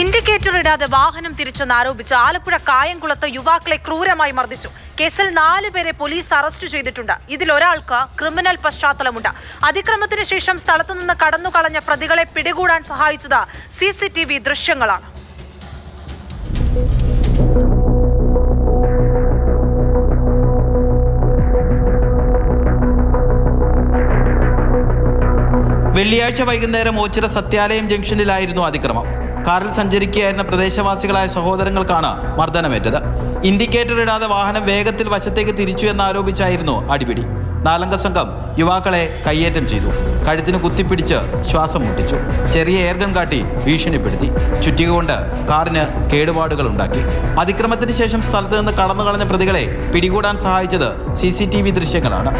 Indicator ഇടാതെ വാഹനം തിരിച്ചെന്നാരോപിച്ച് ആലപ്പുഴ കായംകുളത്ത് യുവാക്കളെ ക്രൂരമായി മർദ്ദിച്ചു. കേസിൽ 4 പേരെ പോലീസ് അറസ്റ്റ് ചെയ്തിട്ടുണ്ട്. ഇതിൽ ഒരാൾക്ക് ക്രിമിനൽ പശ്ചാത്തലമുണ്ട്. അതിക്രമത്തിന് ശേഷം സ്ഥലത്തുനിന്ന് കടന്നുകളഞ്ഞ പ്രതികളെ പിടികൂടാൻ സഹായിച്ചത് CCTV ദൃശ്യങ്ങളാണ്. വെള്ളിയാഴ്ച വൈകുന്നേരം ഓച്ചിറ സത്യാലയം ജംഗ്ഷനിലായിരുന്നു അതിക്രമം. കാറിൽ സഞ്ചരിക്കുകയായിരുന്ന പ്രദേശവാസികളായ സഹോദരങ്ങൾക്കാണ് മർദ്ദനമേറ്റത്. ഇൻഡിക്കേറ്റർ ഇടാതെ വാഹനം വേഗത്തിൽ വശത്തേക്ക് തിരിച്ചു എന്നാരോപിച്ചായിരുന്നു അടിപിടി. 4 അംഗ സംഘം യുവാക്കളെ കയ്യേറ്റം ചെയ്തു. കഴുത്തിന് കുത്തിപ്പിടിച്ച് ശ്വാസം മുട്ടിച്ചു. ചെറിയ എയർഗൺ കാട്ടി ഭീഷണിപ്പെടുത്തി. ചുറ്റിക കൊണ്ട് കാറിന് കേടുപാടുകൾ ഉണ്ടാക്കി. അതിക്രമത്തിന് ശേഷം സ്ഥലത്ത് നിന്ന് കടന്നുകളഞ്ഞ പ്രതികളെ പിടികൂടാൻ സഹായിച്ചത് CCTV ദൃശ്യങ്ങളാണ്.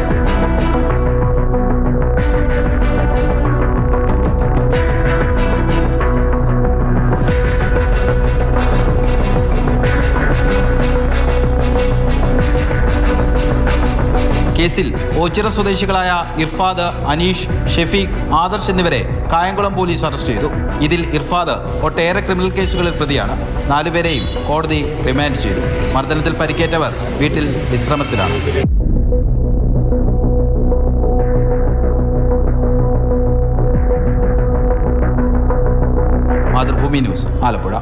കേസിൽ ഓച്ചിറ സ്വദേശികളായ ഇർഫാദ്, അനീഷ്, ഷെഫീഖ്, ആദർശ് എന്നിവരെ കായംകുളം പോലീസ് അറസ്റ്റ് ചെയ്തു. ഇതിൽ ഇർഫാദ് ഒട്ടേറെ ക്രിമിനൽ കേസുകളിൽ പ്രതിയാണ്. 4 പേരെയും കോടതി റിമാൻഡ് ചെയ്തു. മർദ്ദനത്തിൽ പരിക്കേറ്റവർ വീട്ടിൽ വിശ്രമത്തിലാണ്. മാതൃഭൂമി ന്യൂസ്, ആലപ്പുഴ.